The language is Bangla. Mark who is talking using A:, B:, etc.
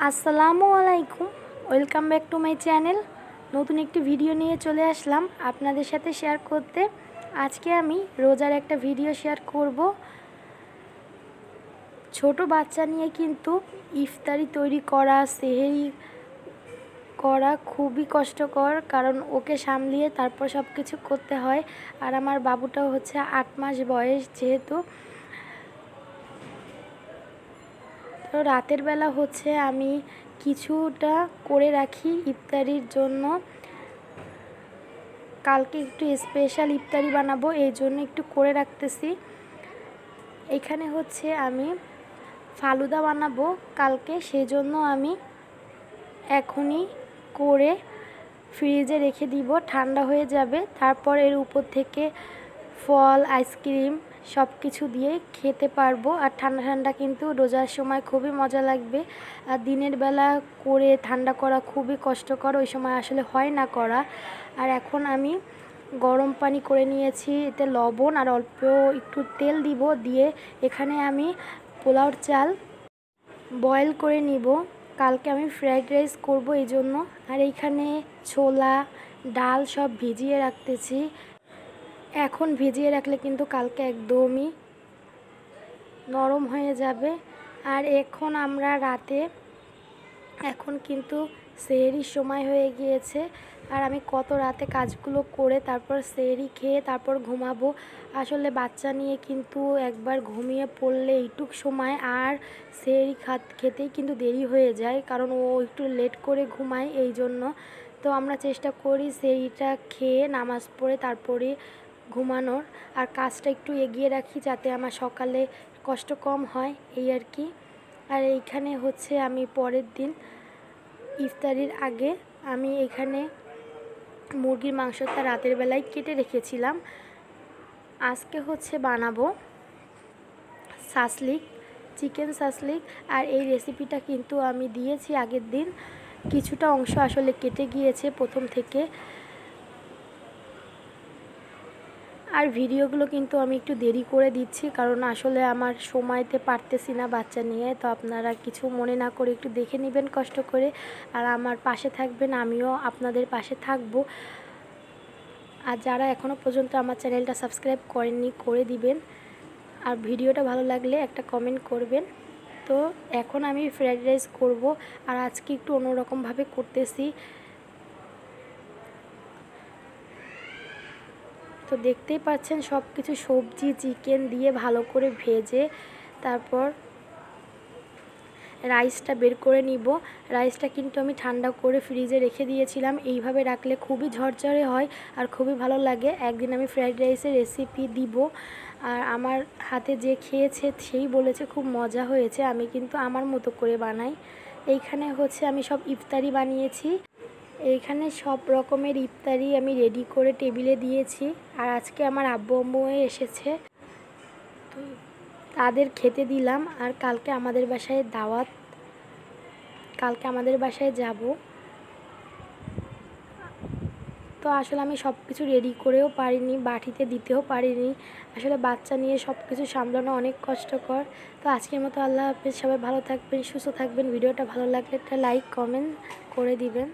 A: আসসালামু আলাইকুম, welcome back to my channel. নতুন একটি ভিডিও নিয়ে চলে আসলাম আপনাদের সাথে শেয়ার করতে। আজকে আমি রোজার একটা ভিডিও শেয়ার করব। ছোট বাচ্চা নিয়ে কিন্তু ইফতারি তৈরি করা, সেহরি করা খুবই কষ্টকর, কারণ ওকে সামলিয়ে তারপর সব কিছু করতে হয়। আর আমার বাবুটাও হচ্ছে 8 মাস বয়স, যেহেতু তো রাতের বেলা হচ্ছে আমি কিছুটা করে রাখি ইফতারির জন্য। কালকে একটু স্পেশাল ইফতারি বানাবো, এই জন্য একটু করে রাখতেছি। এখানে হচ্ছে আমি ফালুদা বানাবো কালকে, সেই জন্য আমি এখনই করে ফ্রিজে রেখে দিব, ঠান্ডা হয়ে যাবে। তারপর এর উপর থেকে ফল, আইসক্রিম সব কিছু দিয়ে খেতে পারবো। আর ঠান্ডা ঠান্ডা কিন্তু রোজার সময় খুবই মজা লাগবে। আর দিনের বেলা করে ঠান্ডা করা খুবই কষ্টকর, ওই সময় আসলে হয় না করা। আর এখন আমি গরম পানি করে নিয়েছি, এতে লবণ আর অল্প একটু তেল দিব, দিয়ে এখানে আমি পোলাওর চাল বয়েল করে নিব। কালকে আমি ফ্রাইড রাইস করব এই জন্য। আর এইখানে ছোলা, ডাল সব ভিজিয়ে রাখতেছি। এখন ভিজিয়ে রাখলে কিন্তু কালকে একদমই নরম হয়ে যাবে। আর এখন আমরা রাতে, এখন কিন্তু সেহরির সময় হয়ে গিয়েছে। আর আমি কত রাতে কাজগুলো করে তারপর সেহরি খেয়ে তারপর ঘুমাবো। আসলে বাচ্চা নিয়ে কিন্তু একবার ঘুমিয়ে পড়লে এইটুক সময় আর সেহরি খেতেই কিন্তু দেরি হয়ে যায়, কারণ ও একটু লেট করে ঘুমায়, এই জন্য। তো আমরা চেষ্টা করি সেহরিটা খেয়ে নামাজ পড়ে তারপরে ঘুমানোর। আর কাজটা একটু এগিয়ে রাখি যাতে আমার সকালে কষ্ট কম হয়, এই আর কি। আর এইখানে হচ্ছে আমি পরের দিন ইফতারির আগে আমি এখানে মুরগির মাংসটা রাতের বেলায় কেটে রেখেছিলাম। আজকে হচ্ছে বানাবো সাসলিক, চিকেন সাসলিক। আর এই রেসিপিটা কিন্তু আমি দিয়েছি আগের দিন, কিছুটা অংশ আসলে কেটে গিয়েছে প্রথম থেকে। আর ভিডিওগুলো কিন্তু আমি একটু দেরি করে দিচ্ছি, কারণ আসলে আমার সময়তে পারতেছি না বাচ্চা নিয়ে। তো আপনারা কিছু মনে না করে একটু দেখে নেবেন কষ্ট করে, আর আমার পাশে থাকবেন, আমিও আপনাদের পাশে থাকবো। আর যারা এখনও পর্যন্ত আমার চ্যানেলটা সাবস্ক্রাইব করেননি, করে দিবেন। আর ভিডিওটা ভালো লাগলে একটা কমেন্ট করবেন। তো এখন আমি ফ্রাইড রাইস করব, আর আজকে একটু অন্যরকমভাবে করতেছি। তো দেখতেই পাচ্ছেন সব কিছু সবজি, চিকেন দিয়ে ভালো করে ভেজে তারপর রাইসটা বের করে নিব। রাইসটা কিন্তু আমি ঠান্ডা করে ফ্রিজে রেখে দিয়েছিলাম। এইভাবে রাখলে খুবই ঝরঝরে হয় আর খুবই ভালো লাগে। একদিন আমি ফ্রাইড রাইসের রেসিপি দিব, আর আমার হাতে যে খেয়েছে সেই বলেছে খুব মজা হয়েছে। আমি কিন্তু আমার মতো করে বানাই। এইখানে হচ্ছে আমি সব ইফতারি বানিয়েছি। এইখানে সব রকমের ইফতারি আমি রেডি করে টেবিলে দিয়েছি। আর আজকে আমার আব্বু আম্মু এসেছে, তো তাদের খেতে দিলাম। আর কালকে আমাদের বাসায় দাওয়াত, কালকে আমাদের বাসায় যাব। তো আসলে আমি সব কিছু রেডি করেও পারিনি, বাটিতে দিতেও পারিনি। আসলে বাচ্চা নিয়ে সব কিছু সামলানো অনেক কষ্টকর। তো আজকের মতো আল্লাহ হাফেজ, সবাই ভালো থাকবেন, সুস্থ থাকবেন। ভিডিওটা ভালো লাগলে একটা লাইক, কমেন্ট করে দিবেন।